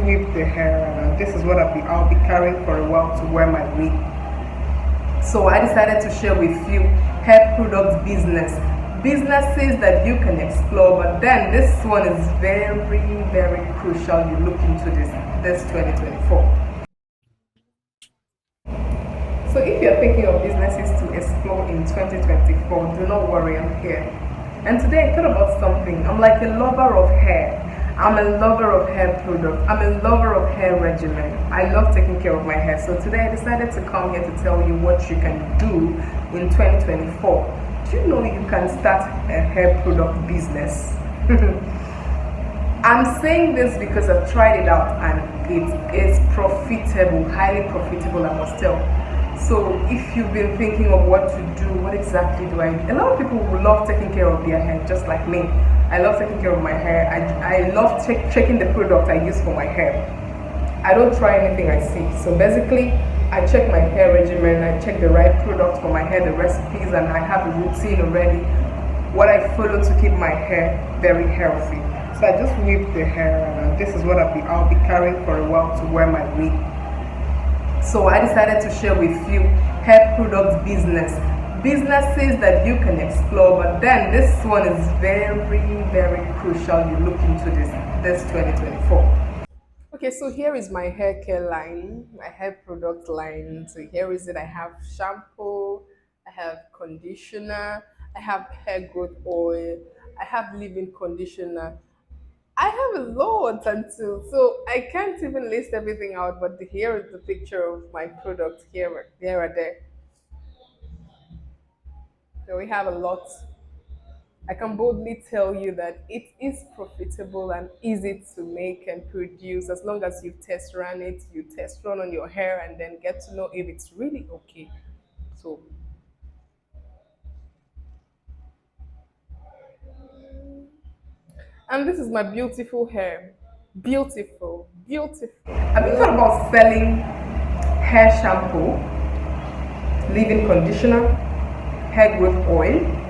weave the hair, and this is what I'll be carrying for a while to wear my wig. So I decided to share with you hair product businesses that you can explore. But then this one is very, very crucial. You look into this 2024. So if you're thinking of businesses to explore in 2024, do not worry, I'm here. And today I thought about something. I'm like a lover of hair. I'm a lover of hair products. I'm a lover of hair regimen. I love taking care of my hair. So today I decided to come here to tell you what you can do in 2024. Do you know you can start a hair product business? I'm saying this because I've tried it out and it is profitable, highly profitable, I must tell. So if you've been thinking of what to do, what exactly do I do? A lot of people will love taking care of their hair, just like me. I love taking care of my hair. I love checking the product I use for my hair. I don't try anything I see. So basically, I check my hair regimen, I check the right product for my hair, the recipes, and I have a routine already, what I follow to keep my hair very healthy. So I just weave the hair, and this is what I'll be carrying for a while to wear my wig. So I decided to share with you hair product businesses that you can explore. But then this one is very, very crucial. You look into this 2024. Okay, so here is my hair care line, my hair product line. So here is it. I have shampoo, I have conditioner, I have hair growth oil, I have leave-in conditioner. I have a lot until, so I can't even list everything out. But here is the picture of my product here, there, and there. So we have a lot. I can boldly tell you that it is profitable and easy to make and produce as long as you test run it, you test run on your hair and then get to know if it's really okay. So, and this is my beautiful hair. Beautiful, beautiful. Have you thought about selling hair shampoo, leave-in conditioner, hair growth oil?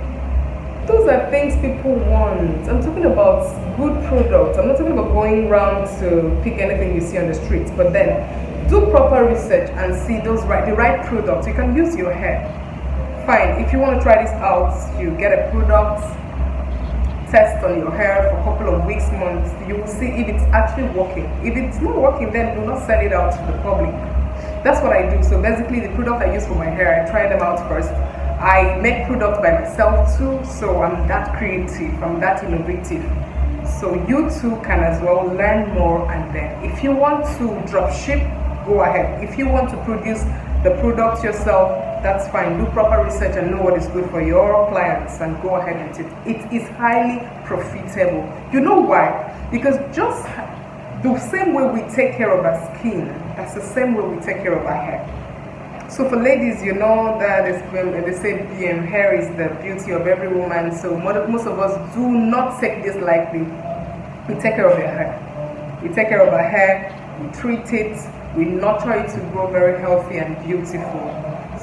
Those are things people want. I'm talking about good products. I'm not talking about going around to pick anything you see on the streets, but then do proper research and see the right products. You can use your hair. Fine. If you want to try this out, you get a product, test on your hair for a couple of weeks, months. You will see if it's actually working. If it's not working, then do not sell it out to the public. That's what I do. So basically, the product I use for my hair, I try them out first. I make products by myself too, so I'm that creative, I'm that innovative. So you too can as well learn more, and then if you want to drop ship, go ahead. If you want to produce the product yourself, that's fine. Do proper research and know what is good for your clients and go ahead with it. It is highly profitable. You know why? Because just the same way we take care of our skin, that's the same way we take care of our hair. So for ladies, you know that they say hair is the beauty of every woman. So most of us do not take this lightly. We take care of our hair. We take care of our hair. We treat it. We nurture it to grow very healthy and beautiful.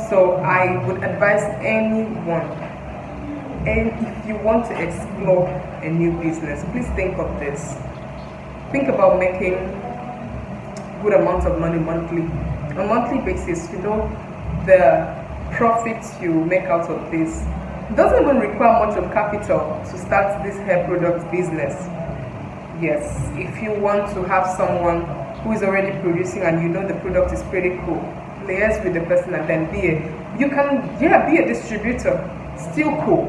So I would advise anyone, and if you want to explore a new business, please think of this. Think about making good amount of money monthly. On a monthly basis, you know, the profits you make out of this doesn't even require much of capital to start this hair product business. Yes, if you want to have someone who is already producing and you know the product is pretty cool, liaise with the person and then be a distributor, still cool.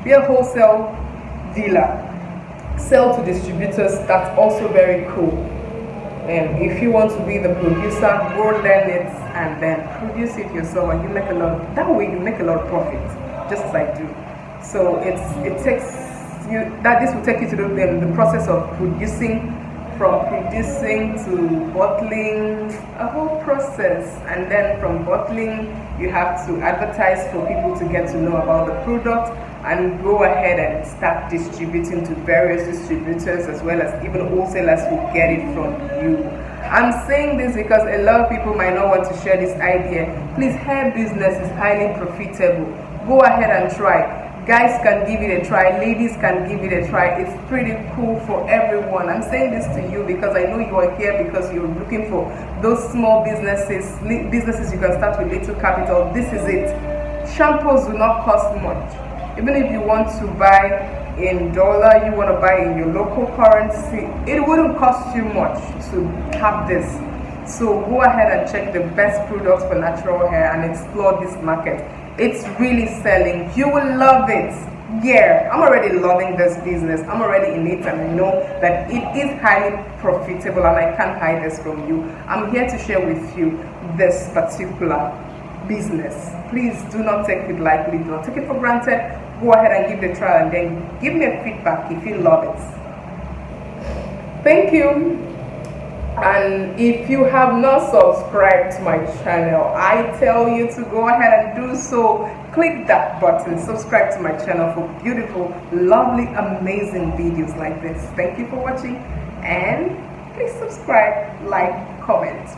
Be a wholesale dealer, sell to distributors, that's also very cool. And if you want to be the producer, go learn it and then produce it yourself, and you make a lot of, that way you make a lot of profit, just as I do. So it takes you, that this will take you to the process of producing, from producing to bottling, a whole process. And then from bottling, you have to advertise for people to get to know about the product and go ahead and start distributing to various distributors, as well as even wholesalers who get it from you. I'm saying this because a lot of people might not want to share this idea. Please, hair business is highly profitable. Go ahead and try. Guys can give it a try, ladies can give it a try. It's pretty cool for everyone. I'm saying this to you because I know you are here because you're looking for those small businesses you can start with little capital. This is it. Shampoos do not cost much. Even if you want to buy in dollar, you want to buy in your local currency, it wouldn't cost you much to have this. So go ahead and check the best products for natural hair and explore this market. It's really selling. You will love it. Yeah, I'm already loving this business. I'm already in it, and I know that it is highly profitable, and I can't hide this from you. I'm here to share with you this particular business. Please do not take it lightly. Do not take it for granted. Go ahead and give it a try, and then give me a feedback if you love it. Thank you. And if you have not subscribed to my channel, I tell you to go ahead and do so. Click that button, subscribe to my channel for beautiful, lovely, amazing videos like this. Thank you for watching, and please subscribe, like, comment.